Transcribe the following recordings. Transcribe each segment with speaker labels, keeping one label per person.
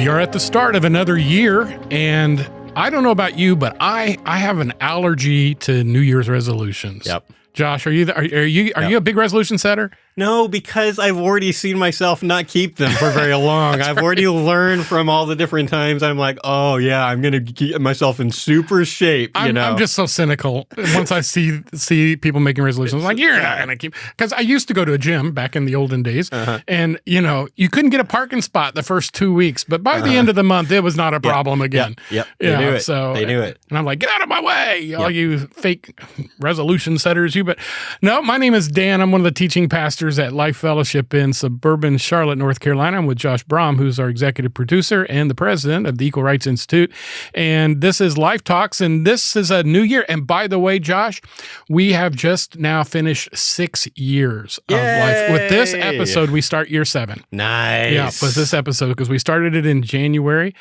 Speaker 1: We are at the start of another year, and I don't know about you, but I have an allergy to New Year's resolutions.
Speaker 2: Yep.
Speaker 1: Josh, are you a big resolution setter?
Speaker 2: No, because I've already seen myself not keep them for very long. I've already learned from all the different times. I'm like, oh yeah, I'm going to get myself in super shape.
Speaker 1: I'm just so cynical. Once I see people making resolutions, I'm like, you're not going to keep. Because I used to go to a gym back in the olden days, and you couldn't get a parking spot the first 2 weeks, but by the end of the month, it was not a problem again.
Speaker 2: Yep. They knew it.
Speaker 1: So
Speaker 2: they knew it.
Speaker 1: And I'm like, get out of my way, all you fake resolution setters. But no, my name is Dan. I'm one of the teaching pastors at Life Fellowship in suburban Charlotte, North Carolina. I'm with Josh Brahm, who's our executive producer and the president of the Equal Rights Institute. And this is Life Talks, and this is a new year. And by the way, Josh, we have just now finished 6 years of life. With this episode, we start year 7.
Speaker 2: Nice.
Speaker 1: Yeah, with this episode, because we started it in January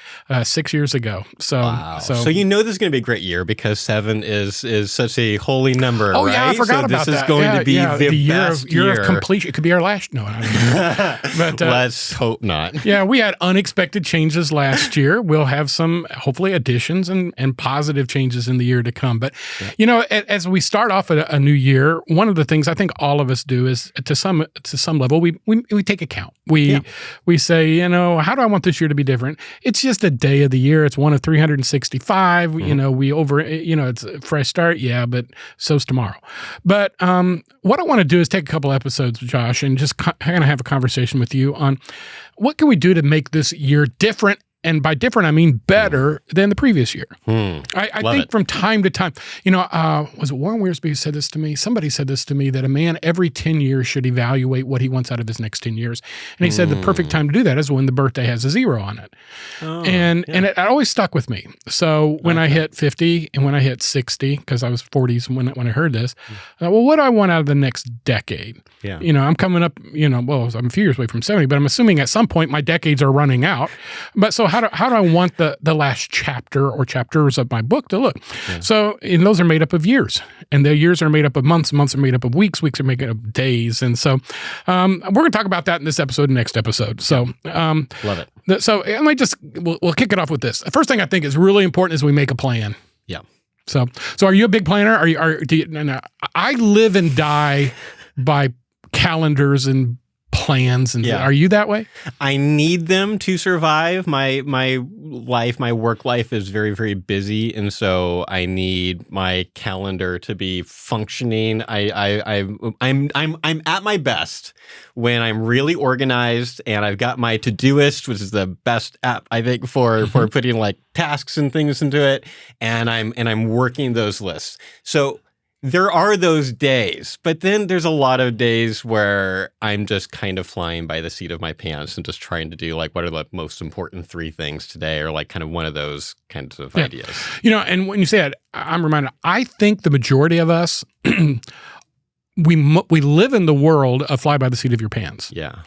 Speaker 1: 6 years ago. So,
Speaker 2: wow. So you know this is going to be a great year because 7 is such a holy number,
Speaker 1: oh,
Speaker 2: right?
Speaker 1: yeah, I forgot about that.
Speaker 2: This is going to be the best
Speaker 1: year of completion. It could be our last. No, I don't know. But
Speaker 2: let's hope not.
Speaker 1: Yeah, we had unexpected changes last year. We'll have some, hopefully, additions and positive changes in the year to come. But, as we start off a new year, one of the things I think all of us do is, to some level, we take account. We say, how do I want this year to be different? It's just a day of the year. It's one of 365. It's a fresh start. Yeah, but so's tomorrow. But what I want to do is take a couple episodes, Josh, and just kind of have a conversation with you on what can we do to make this year different. And by different, I mean better than the previous year. I think from time to time, was it Warren Wiersbe who said this to me? Somebody said this to me, that a man every 10 years should evaluate what he wants out of his next 10 years. And he said the perfect time to do that is when the birthday has a 0 on it. And it always stuck with me. So when I hit 50 and when I hit 60, because I was 40s when I heard this, what do I want out of the next decade?
Speaker 2: Yeah.
Speaker 1: I'm coming up, I'm a few years away from 70, but I'm assuming at some point my decades are running out. But so how do I want the last chapter or chapters of my book to look? Yeah. So, and those are made up of years, and the years are made up of months are made up of weeks are made up of days. And so we're going to talk about that in this episode and next episode. So
Speaker 2: love it.
Speaker 1: So we'll kick it off with this. The first thing I think is really important is we make a plan.
Speaker 2: Yeah.
Speaker 1: So are you a big planner? I live and die by calendars and plans, and are you that way?
Speaker 2: I need them to survive. My work life is very, very busy, and so I need my calendar to be functioning. I'm at my best when I'm really organized, and I've got my Todoist, which is the best app I think for putting like tasks and things into it, and I'm working those lists. So there are those days, but then there's a lot of days where I'm just kind of flying by the seat of my pants and just trying to do like, what are the most important 3 things today, or like kind of one of those kinds of ideas.
Speaker 1: And when you say that, I'm reminded, I think the majority of us, we live in the world of fly by the seat of your pants.
Speaker 2: Yeah.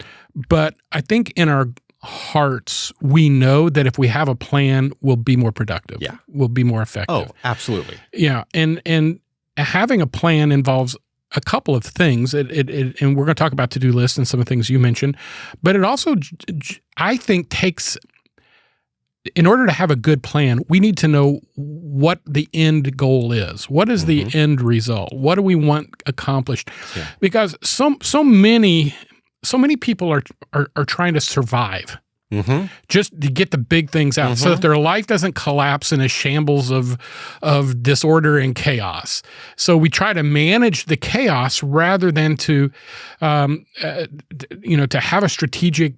Speaker 2: But
Speaker 1: I think in our hearts, we know that if we have a plan, we'll be more productive.
Speaker 2: Yeah.
Speaker 1: We'll be more effective.
Speaker 2: Oh, absolutely.
Speaker 1: Yeah. And having a plan involves a couple of things, and we're going to talk about to-do lists and some of the things you mentioned, but it also, I think, takes, in order to have a good plan, we need to know what the end goal is. What is the end result? What do we want accomplished? Yeah. Because so many people are trying to survive. Just to get the big things out so that their life doesn't collapse in a shambles of disorder and chaos. So we try to manage the chaos rather than to have a strategic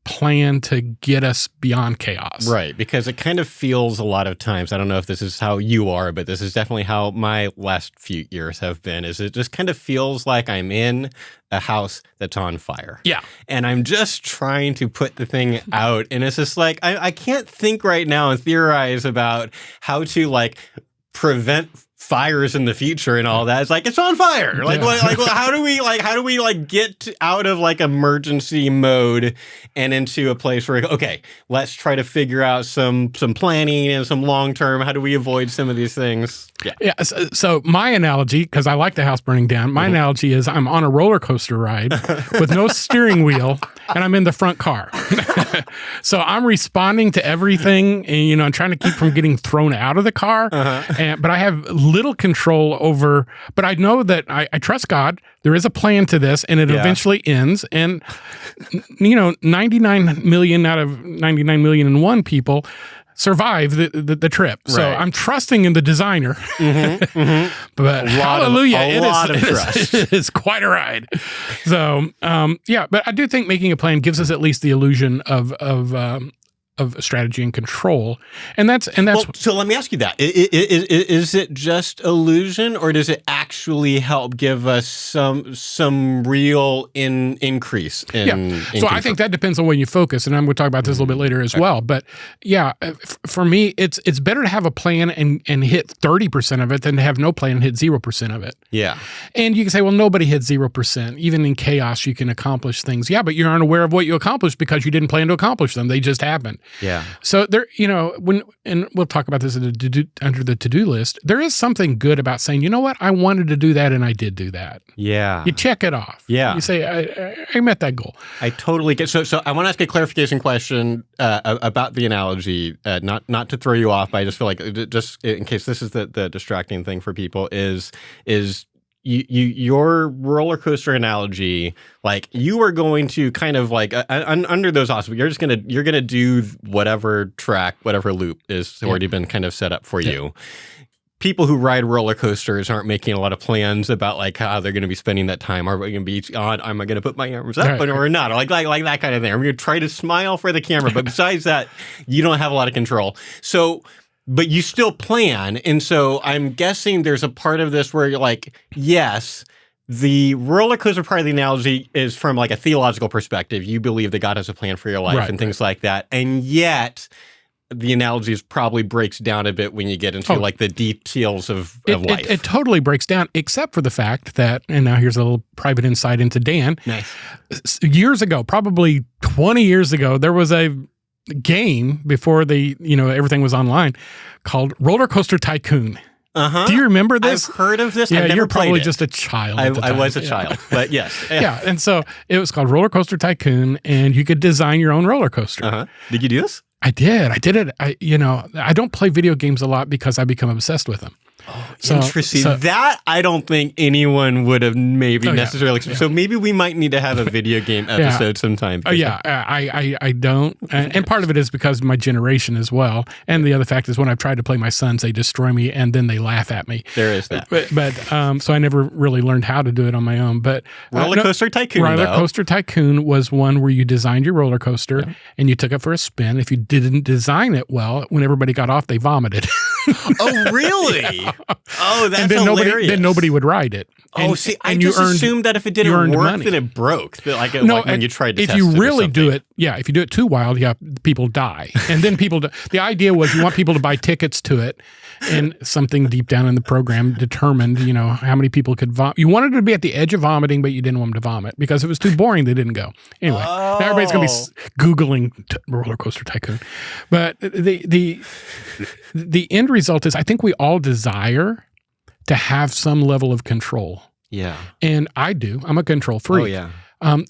Speaker 1: plan to get us beyond chaos.
Speaker 2: Right, because it kind of feels a lot of times, I don't know if this is how you are, but this is definitely how my last few years have been, is it just kind of feels like I'm in a house that's on fire.
Speaker 1: Yeah.
Speaker 2: And I'm just trying to put the thing out, and it's just like, I can't think right now and theorize about how to like prevent fires in the future and all that. It's like, it's on fire. Like, how do we get out of like emergency mode and into a place where, okay, let's try to figure out some planning and some long-term, how do we avoid some of these things?
Speaker 1: Yeah. So my analogy, because I like the house burning down, my analogy is I'm on a roller coaster ride with no steering wheel and I'm in the front car. So I'm responding to everything and, I'm trying to keep from getting thrown out of the car. But I have little control over, but I know that I trust God. There is a plan to this and it eventually ends. And, 99 million out of 99 million and one people survive the trip. So I'm trusting in the designer. But hallelujah, it is quite a ride. So, but I do think making a plan gives us at least the illusion of strategy and control. And that's
Speaker 2: so let me ask you that. Is it just illusion, or does it actually help give us some real increase in
Speaker 1: So
Speaker 2: control?
Speaker 1: I think that depends on when you focus, and I'm going to talk about this a little bit later as well. But for me, it's better to have a plan and hit 30% of it than to have no plan and hit 0% of it.
Speaker 2: Yeah.
Speaker 1: And you can say, well, nobody hit 0%. Even in chaos, you can accomplish things. Yeah, but you're unaware of what you accomplished because you didn't plan to accomplish them. They just happened.
Speaker 2: Yeah.
Speaker 1: So there, and we'll talk about this under the to-do list, there is something good about saying, you know what, I wanted to do that and I did do that.
Speaker 2: Yeah.
Speaker 1: You check it off.
Speaker 2: Yeah.
Speaker 1: You say, I met that goal.
Speaker 2: I totally get. So I want to ask a clarification question about the analogy, not to throw you off, but I just feel like, just in case this is the distracting thing for people, is your roller coaster analogy, like you are going to kind of like under those auspices, you're gonna do whatever track, whatever loop is already been kind of set up for you. People who ride roller coasters aren't making a lot of plans about like how they're going to be spending that time. Are we going to be on? Am I going to put my arms up or not? Or like that kind of thing. I'm going to try to smile for the camera, but besides that, you don't have a lot of control. So. But you still plan, and so I'm guessing there's a part of this where you're like, yes, the roller coaster part of the analogy is from like a theological perspective. You believe that God has a plan for your life and things like that, and yet the analogy probably breaks down a bit when you get into like the details of life.
Speaker 1: It totally breaks down, except for the fact that, and now here's a little private insight into Dan.
Speaker 2: Nice.
Speaker 1: Years ago, probably 20 years ago, there was a game before everything was online called Roller Coaster Tycoon. Do you remember this?
Speaker 2: I've heard of this.
Speaker 1: Yeah,
Speaker 2: I've never
Speaker 1: you're probably
Speaker 2: played
Speaker 1: just a child.
Speaker 2: I was a child, but yes.
Speaker 1: Yeah, and so it was called Roller Coaster Tycoon, and you could design your own roller coaster.
Speaker 2: Did you do this?
Speaker 1: I did. I did it. I don't play video games a lot because I become obsessed with them.
Speaker 2: Oh, interesting. That I don't think anyone would have maybe necessarily. So maybe we might need to have a video game episode sometime.
Speaker 1: I don't. And part of it is because of my generation as well. And the other fact is when I've tried to play my sons, they destroy me and then they laugh at me.
Speaker 2: There is that.
Speaker 1: But so I never really learned how to do it on my own. But
Speaker 2: Roller Coaster Tycoon.
Speaker 1: Roller Coaster Tycoon was one where you designed your roller coaster and you took it for a spin. If you didn't design it well, when everybody got off, they vomited.
Speaker 2: Oh, really? Oh, that's
Speaker 1: hilarious. Then nobody would ride it.
Speaker 2: I just assumed that if it didn't work, then it broke. Like when you tried to test it.
Speaker 1: If you really do it, if you do it too wild, people die. And then the idea was you want people to buy tickets to it, and something deep down in the program determined, how many people could vomit. You wanted to be at the edge of vomiting, but you didn't want them to vomit because it was too boring. They didn't go. Anyway, now everybody's going to be Googling Roller Coaster Tycoon. But the end result is I think we all desire to have some level of control.
Speaker 2: Yeah.
Speaker 1: And I do. I'm a control freak.
Speaker 2: Oh, yeah.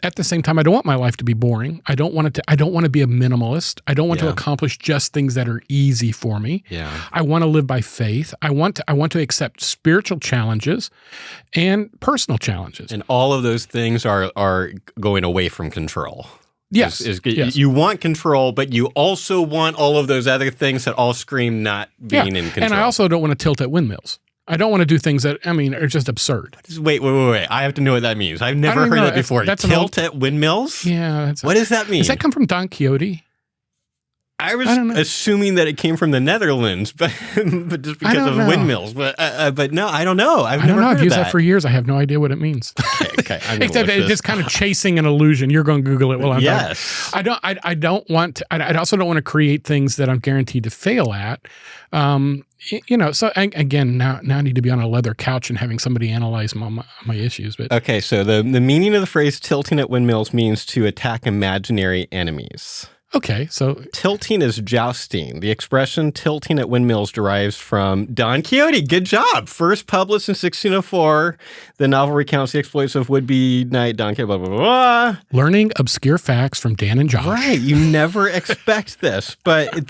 Speaker 1: At the same time, I don't want my life to be boring. I don't want to be a minimalist. I don't want to accomplish just things that are easy for me.
Speaker 2: Yeah.
Speaker 1: I want to live by faith. I want to accept spiritual challenges and personal challenges.
Speaker 2: And all of those things are going away from control.
Speaker 1: Yes.
Speaker 2: Yes. You want control, but you also want all of those other things that all scream not being in control.
Speaker 1: And I also don't want to tilt at windmills. I don't want to do things that, are just absurd.
Speaker 2: Wait. I have to know what that means. I've never heard that before. Tilt at windmills?
Speaker 1: Yeah.
Speaker 2: What does that mean?
Speaker 1: Does that come from Don Quixote?
Speaker 2: I was assuming that it came from the Netherlands, but just because of windmills. But no, I don't know. I've never heard of that.
Speaker 1: I've used that for years. I have no idea what it means.
Speaker 2: Okay.
Speaker 1: Except it's just kind of chasing an illusion. You're going to Google it while I'm
Speaker 2: yes.
Speaker 1: talking. I don't want to. I also don't want to create things that I'm guaranteed to fail at. So again, now I need to be on a leather couch and having somebody analyze my issues. But
Speaker 2: okay, so the meaning of the phrase "tilting at windmills" means to attack imaginary enemies.
Speaker 1: Okay, so
Speaker 2: tilting is jousting. The expression tilting at windmills derives from Don Quixote. Good job. First published in 1604. The novel recounts the exploits of would-be knight Don Quixote, blah, blah, blah.
Speaker 1: Learning obscure facts from Dan and Josh.
Speaker 2: Right. You never expect this. But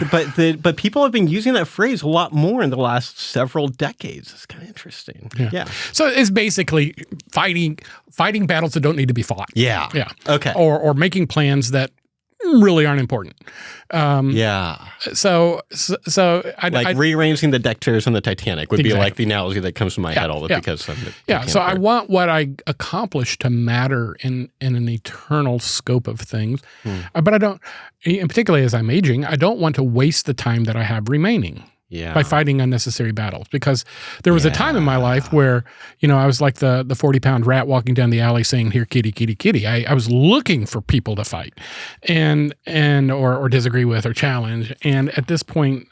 Speaker 2: people have been using that phrase a lot more in the last several decades. It's kind of interesting. Yeah.
Speaker 1: So it's basically fighting battles that don't need to be fought.
Speaker 2: Yeah.
Speaker 1: Yeah.
Speaker 2: Okay.
Speaker 1: Or making plans that really aren't important. So
Speaker 2: rearranging the deck chairs on the Titanic would be like the analogy that comes to my head because of the
Speaker 1: so I want what I accomplish to matter in an eternal scope of things. But I don't, and particularly as I'm aging, I don't want to waste the time that I have remaining. By fighting unnecessary battles. Because there was a time in my life where, I was like the 40-pound rat walking down the alley saying, "Here, kitty, kitty, kitty." I was looking for people to fight or disagree with or challenge. And at this point,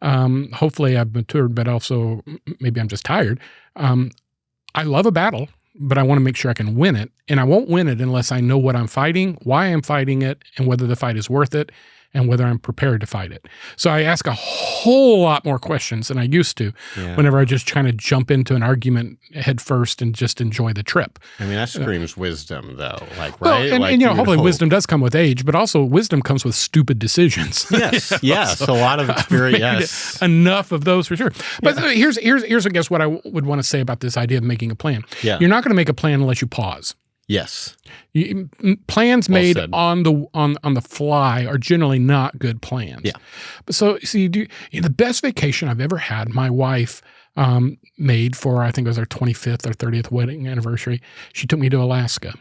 Speaker 1: hopefully I've matured, but also maybe I'm just tired. I love a battle, but I want to make sure I can win it. And I won't win it unless I know what I'm fighting, why I'm fighting it, and whether the fight is worth it, and whether I'm prepared to fight it. So I ask a whole lot more questions than I used to whenever I just kind of jump into an argument head first and just enjoy the trip.
Speaker 2: I mean, that screams wisdom, though. Right?
Speaker 1: Well, and hopefully wisdom does come with age, but also wisdom comes with stupid decisions.
Speaker 2: Yes, yes. So a lot of experience. Yes.
Speaker 1: Enough of those for sure. But here's I guess what I would want to say about this idea of making a plan.
Speaker 2: Yeah.
Speaker 1: You're not going to make a plan unless you pause.
Speaker 2: Yes.
Speaker 1: Plans made on the fly are generally not good plans.
Speaker 2: Yeah.
Speaker 1: So the best vacation I've ever had, my wife made for, I think it was our 25th or 30th wedding anniversary. She took me to Alaska.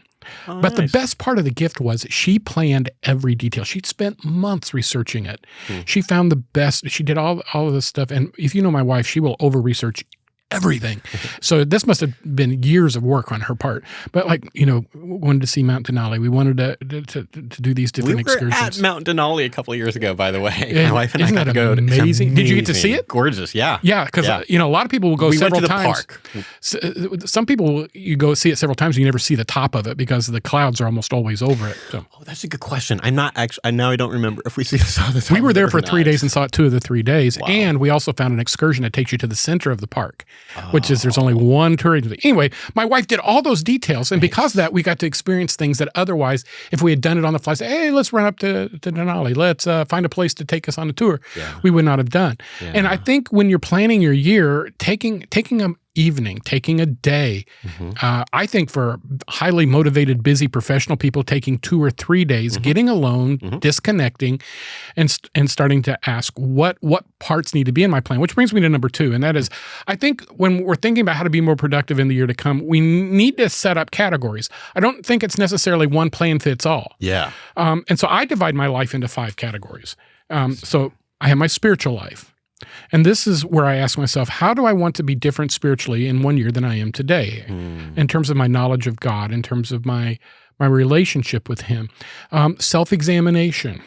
Speaker 2: Oh,
Speaker 1: but
Speaker 2: nice.
Speaker 1: The best part of the gift was she planned every detail. She'd spent months researching it. She found the best. She did all of this stuff. And if you know my wife, she will over-research everything. So this must have been years of work on her part. But wanted to see Mount Denali. We wanted to do these different excursions.
Speaker 2: We were at Mount Denali a couple of years ago, by the way. My wife and I got to go.
Speaker 1: Amazing. Did you get to see it?
Speaker 2: Gorgeous. Yeah.
Speaker 1: Yeah. Because a lot of people will go several times.
Speaker 2: We went to the
Speaker 1: park. Some people, you go see it several times and you never see the top of it because the clouds are almost always over it. So.
Speaker 2: Oh, that's a good question. I'm not actually. Now I don't remember if we saw the top.
Speaker 1: We were there for 3 days and saw it 2 of the 3 days. Wow. And we also found an excursion that takes you to the center of the park, which is there's only one tour agency. Anyway, my wife did all those details, and because of that, we got to experience things that otherwise, if we had done it on the fly, say, "Hey, let's run up to Denali. Let's find a place to take us on a tour," we would not have done. Yeah. And I think when you're planning your year, taking a evening, taking a day. I think for highly motivated, busy professional people, taking 2 or 3 days, getting alone, disconnecting, and starting to ask what parts need to be in my plan, which brings me to number 2. And that is, I think when we're thinking about how to be more productive in the year to come, we need to set up categories. I don't think it's necessarily one plan fits all.
Speaker 2: Yeah.
Speaker 1: And so I divide my life into 5 categories. So I have my spiritual life. And this is where I ask myself, how do I want to be different spiritually in 1 year than I am today, in terms of my knowledge of God, in terms of my relationship with Him, self-examination.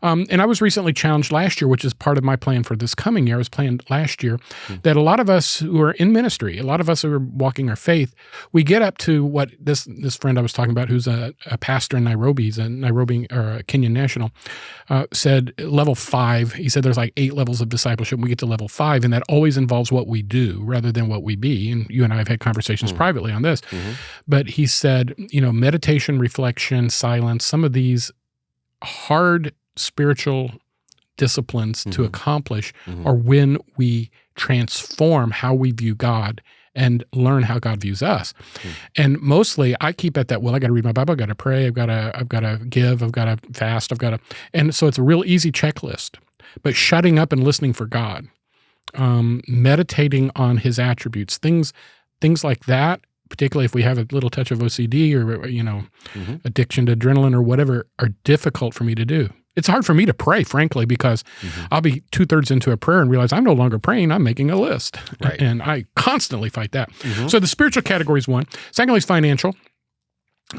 Speaker 1: And I was recently challenged last year, which is part of my plan for this coming year. I was planned last year that a lot of us who are in ministry, a lot of us who are walking our faith, we get up to what this friend I was talking about, who's a pastor in Nairobi, he's a Nairobi or a Kenyan national, said level 5. He said there's like 8 levels of discipleship. And we get to level 5, and that always involves what we do rather than what we be. And you and I have had conversations privately on this. But he said, meditation, reflection, silence, some of these hard spiritual disciplines to accomplish are when we transform how we view God and learn how God views us. And mostly I keep at that, I got to read my Bible, I've got to pray, I've got to give, I've got to fast, and so it's a real easy checklist. But shutting up and listening for God, meditating on His attributes, things like that, particularly if we have a little touch of OCD or, addiction to adrenaline or whatever, are difficult for me to do. It's hard for me to pray, frankly, because I'll be 2/3 into a prayer and realize I'm no longer praying. I'm making a list.
Speaker 2: Right.
Speaker 1: And I constantly fight that. So the spiritual category is one. Secondly is financial.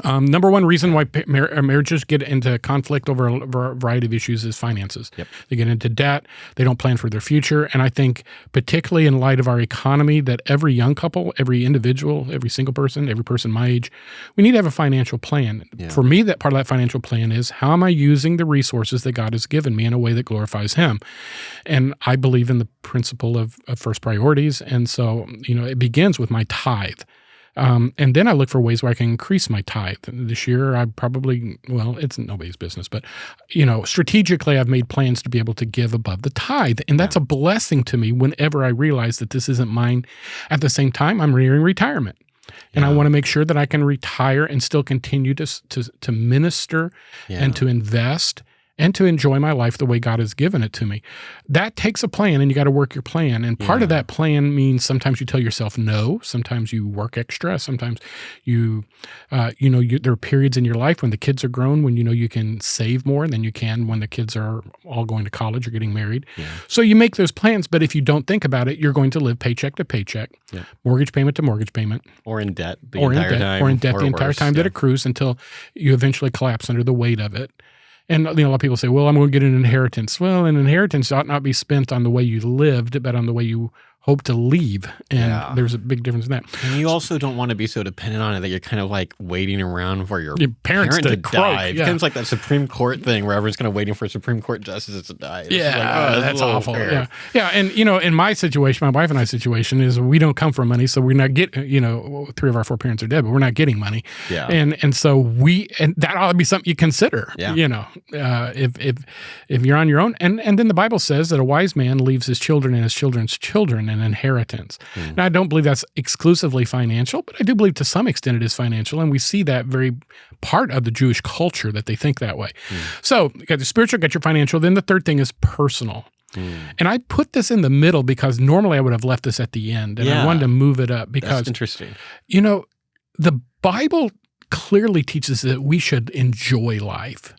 Speaker 1: Number one reason why marriages get into conflict over a variety of issues is finances.
Speaker 2: Yep.
Speaker 1: They get into debt. They don't plan for their future. And I think particularly in light of our economy, that every young couple, every individual, every single person, every person my age, we need to have a financial plan.
Speaker 2: Yeah.
Speaker 1: For me, that part of that financial plan is how am I using the resources that God has given me in a way that glorifies Him? And I believe in the principle of first priorities. And so, it begins with my tithe. And then I look for ways where I can increase my tithe. This year, I probably, it's nobody's business, but, strategically, I've made plans to be able to give above the tithe. And that's a blessing to me whenever I realize that this isn't mine. At the same time, I'm nearing retirement. And I want to make sure that I can retire and still continue to minister and to invest and to enjoy my life the way God has given it to me. That takes a plan, and you got to work your plan. And part of that plan means sometimes you tell yourself no, sometimes you work extra, sometimes there are periods in your life when the kids are grown, when you can save more than you can when the kids are all going to college or getting married. Yeah. So you make those plans, but if you don't think about it, you're going to live paycheck to paycheck, mortgage payment to mortgage payment.
Speaker 2: Or in debt the entire
Speaker 1: time that accrues until you eventually collapse under the weight of it. And a lot of people say, well, I'm going to get an inheritance. Well, an inheritance ought not be spent on the way you lived, but on the way you hope to leave. And there's a big difference in that.
Speaker 2: And you also don't want to be so dependent on it that you're kind of like waiting around for your
Speaker 1: parents to
Speaker 2: die. It's kind of like that Supreme Court thing where everyone's kind of waiting for Supreme Court justices to die. It's
Speaker 1: that's awful. Yeah. And, in my situation, my wife and I's situation is we don't come from money. So we're not getting, 3 of our 4 parents are dead, but we're not getting money. Yeah. And so that ought to be something you consider, if you're on your own. And then the Bible says that a wise man leaves his children and his children's children an inheritance. Now, I don't believe that's exclusively financial, but I do believe to some extent it is financial, and we see that very part of the Jewish culture that they think that way. So you got the spiritual, got your financial, then the third thing is personal. And I put this in the middle because normally I would have left this at the end, and I wanted to move it up because
Speaker 2: that's interesting.
Speaker 1: The Bible clearly teaches that we should enjoy life.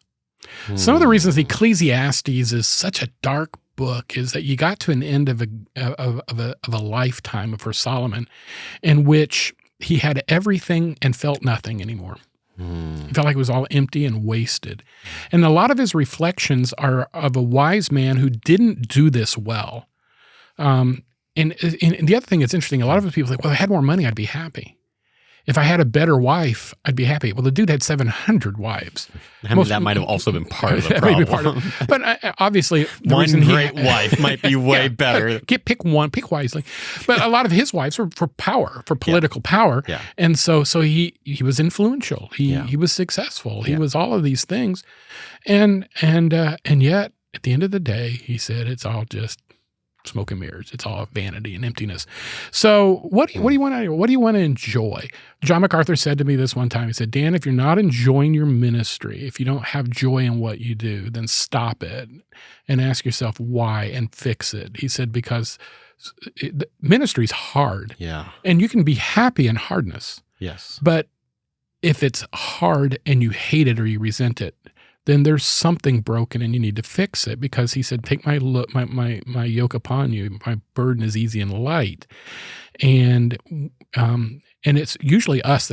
Speaker 1: Some of the reasons Ecclesiastes is such a dark book is that you got to an end of a lifetime for Solomon in which he had everything and felt nothing anymore. He felt like it was all empty and wasted. And a lot of his reflections are of a wise man who didn't do this well. And the other thing that's interesting, a lot of people think, well, if I had more money, I'd be happy. If I had a better wife, I'd be happy. Well, the dude had 700 wives.
Speaker 2: That might have also been part of the problem.
Speaker 1: But obviously,
Speaker 2: one great wife might be way better.
Speaker 1: Pick one, pick wisely. But a lot of his wives were for power, for political power. Yeah. And so he was influential. He was successful. He was all of these things. And yet, at the end of the day, he said, it's all just smoke and mirrors. It's all vanity and emptiness. So what do you want to do? What do you want to enjoy? John MacArthur said to me this one time, he said, Dan, if you're not enjoying your ministry, if you don't have joy in what you do, then stop it and ask yourself why and fix it. He said, because ministry is hard. Yeah. And you can be happy in hardness. Yes. But if it's hard and you hate it or you resent it, then there's something broken and you need to fix it, because he said, take my yoke upon you. My burden is easy and light. And it's usually us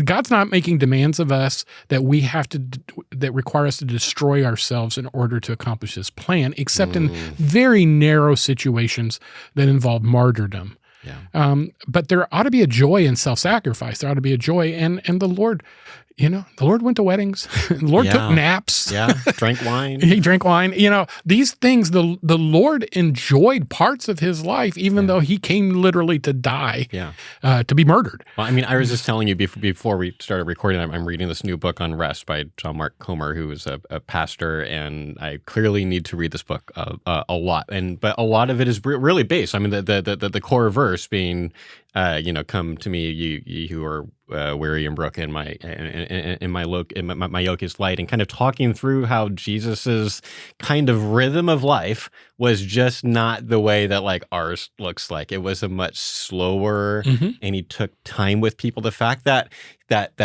Speaker 1: God's not making demands of us that we have to, that require us to destroy ourselves in order to accomplish His plan, except in very narrow situations that involve martyrdom. Yeah. But there ought to be a joy in self-sacrifice. There ought to be a joy. And the Lord, the Lord went to weddings. The Lord took naps.
Speaker 2: Yeah, drank wine.
Speaker 1: He drank wine. These things, the Lord enjoyed parts of His life, even though He came literally to die, to be murdered.
Speaker 2: Well, I was just telling you before we started recording, I'm reading this new book on rest by John Mark Comer, who is a pastor, and I clearly need to read this book a lot. But a lot of it is really based. The core verse being, come to me, you who are weary and broken, my yoke is light, and kind of talking through how Jesus's kind of rhythm of life was just not the way that like ours looks like. It was a much slower, and he took time with people. The fact that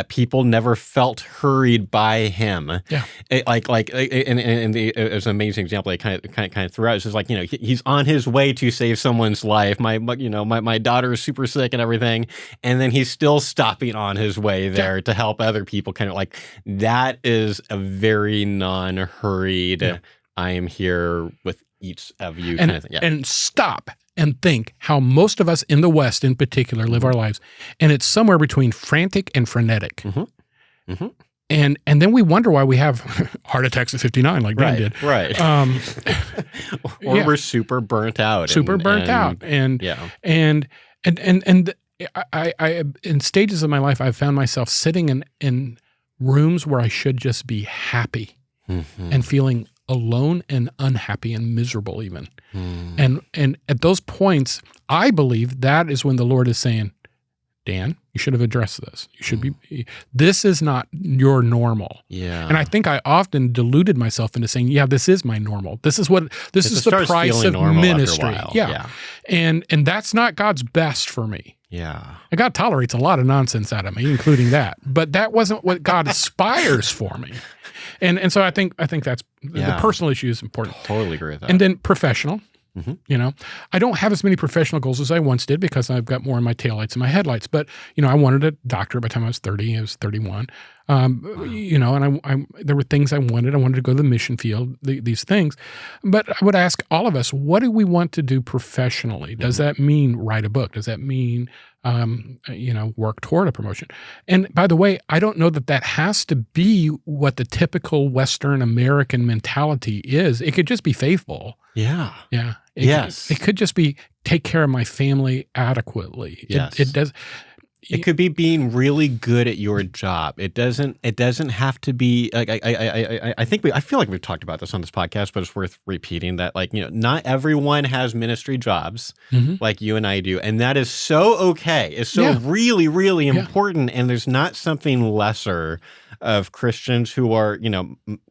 Speaker 2: people never felt hurried by him.
Speaker 1: Yeah.
Speaker 2: It was an amazing example I kind of threw out. It's just like, he's on his way to save someone's life. My daughter is super sick and everything. And then he's still stopping on his way there to help other people. Kind of like, that is a very non-hurried, I am here with each of you kind of thing. Yeah.
Speaker 1: And stop and think how most of us in the West in particular live our lives. And it's somewhere between frantic and frenetic. And then we wonder why we have heart attacks at 59 like Dan did.
Speaker 2: Right. Or we're super burnt out.
Speaker 1: And I in stages of my life, I've found myself sitting in rooms where I should just be happy and feeling alone and unhappy and miserable even. And at those points, I believe that is when the Lord is saying, Dan, you should have addressed this. You should be, this is not your normal.
Speaker 2: Yeah.
Speaker 1: And I think I often deluded myself into saying, yeah, this is my normal. This is the price of ministry. Yeah. And that's not God's best for me.
Speaker 2: Yeah.
Speaker 1: And God tolerates a lot of nonsense out of me, including that. But that wasn't what God aspires for me. And so I think that's the personal issue is important.
Speaker 2: Totally agree with that.
Speaker 1: And then professional. I don't have as many professional goals as I once did because I've got more in my taillights and my headlights. But, I wanted a doctorate by the time I was 30. I was 31. And I there were things I wanted. I wanted to go to the mission field, these things. But I would ask all of us, what do we want to do professionally? Does that mean write a book? Does that mean, work toward a promotion? And by the way, I don't know that has to be what the typical Western American mentality is. It could just be faithful.
Speaker 2: Yeah.
Speaker 1: Yeah.
Speaker 2: It
Speaker 1: could just be take care of my family adequately.
Speaker 2: Yes.
Speaker 1: It does.
Speaker 2: It could be being really good at your job. It doesn't have to be like I feel like we've talked about this on this podcast, but it's worth repeating that not everyone has ministry jobs like you and I do, and that is so okay. It's so really, really important, and there's not something lesser of Christians who are,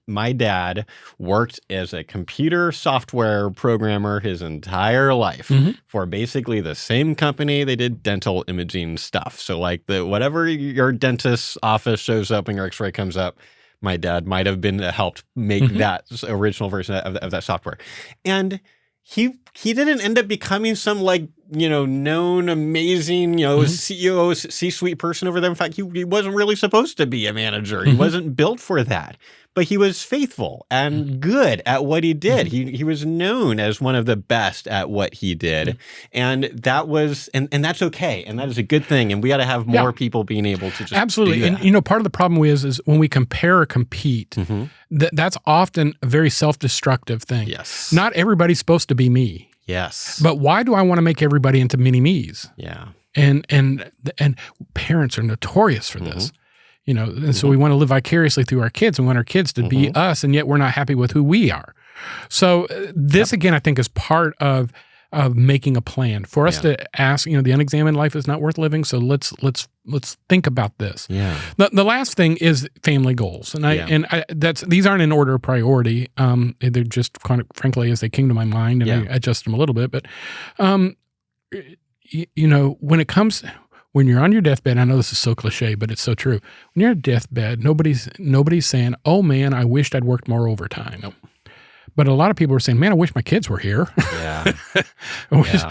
Speaker 2: my dad worked as a computer software programmer his entire life for basically the same company. They did dental imaging stuff. So like whatever your dentist's office shows up and your x-ray comes up, my dad might have been helped make that original version of that software. And he didn't end up becoming some known amazing CEO C-suite person over there. In fact, he wasn't really supposed to be a manager. He wasn't built for that. But he was faithful and good at what he did. He was known as one of the best at what he did. And that was and that's okay. And that is a good thing. And we got to have more people being able to just
Speaker 1: absolutely.
Speaker 2: do that.
Speaker 1: And part of the problem is when we compare or compete, that's often a very self-destructive thing.
Speaker 2: Yes.
Speaker 1: Not everybody's supposed to be me.
Speaker 2: Yes.
Speaker 1: But why do I want to make everybody into mini-me's?
Speaker 2: Yeah.
Speaker 1: And parents are notorious for this. And so we want to live vicariously through our kids. We want our kids to be us, and yet we're not happy with who we are. So this, again, I think is part of making a plan for us to ask, the unexamined life is not worth living. So let's think about this.
Speaker 2: Yeah.
Speaker 1: The last thing is family goals. And these aren't in order of priority. They're just kind of, frankly, as they came to my mind, and I adjust them a little bit. But, when you're on your deathbed, I know this is so cliche, but it's so true. When you're on deathbed, nobody's saying, "Oh man, I wished I'd worked more overtime." Nope. But a lot of people are saying, "Man, I wish my kids were here."
Speaker 2: Yeah.
Speaker 1: If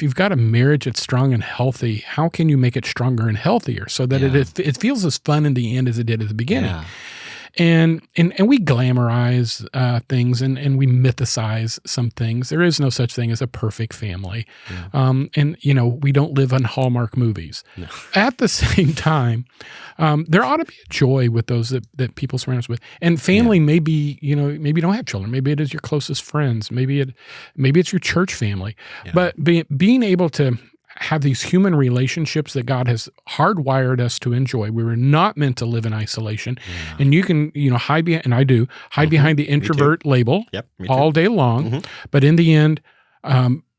Speaker 1: you've got a marriage that's strong and healthy, how can you make it stronger and healthier so that it feels as fun in the end as it did at the beginning?
Speaker 2: Yeah.
Speaker 1: And we glamorize things and we mythicize some things. There is no such thing as a perfect family. Yeah. We don't live on Hallmark movies. No. At the same time, there ought to be a joy with those that people surround us with. And family may be, maybe you don't have children. Maybe it is your closest friends. Maybe it's your church family. Yeah. But being able to have these human relationships that God has hardwired us to enjoy. We were not meant to live in isolation. Yeah. And you can, hide behind, and I do, hide behind the introvert label all day long. But in the end,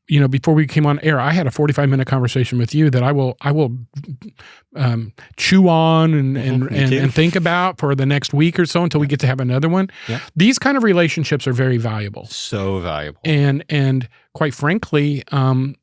Speaker 1: before we came on air, I had a 45-minute conversation with you that I will chew on and think about for the next week or so until we get to have another one.
Speaker 2: Yeah.
Speaker 1: These kind of relationships are very valuable.
Speaker 2: So valuable.
Speaker 1: And quite frankly,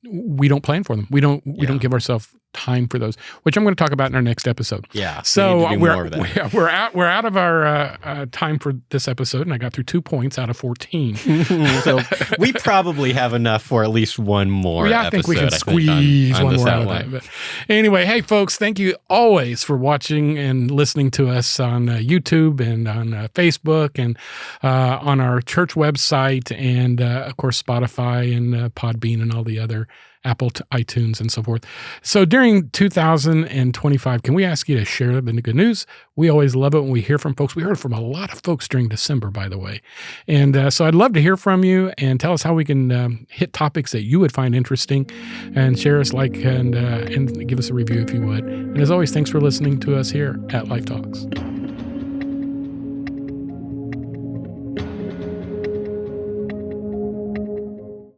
Speaker 1: we don't plan for them. We don't give ourselves time for those, which I'm going to talk about in our next episode.
Speaker 2: Yeah.
Speaker 1: So we're out of our time for this episode, and I got through 2 points out of 14.
Speaker 2: So we probably have enough for at least one more.
Speaker 1: Yeah, I think we can squeeze one more out of that. But anyway, hey folks, thank you always for watching and listening to us on YouTube and on Facebook and on our church website and of course Spotify and Podbean and all the other Apple, iTunes, and so forth. So during 2025, can we ask you to share the good news? We always love it when we hear from folks. We heard from a lot of folks during December, by the way. And so I'd love to hear from you and tell us how we can hit topics that you would find interesting and share us and give us a review if you would. And as always, thanks for listening to us here at Life Talks.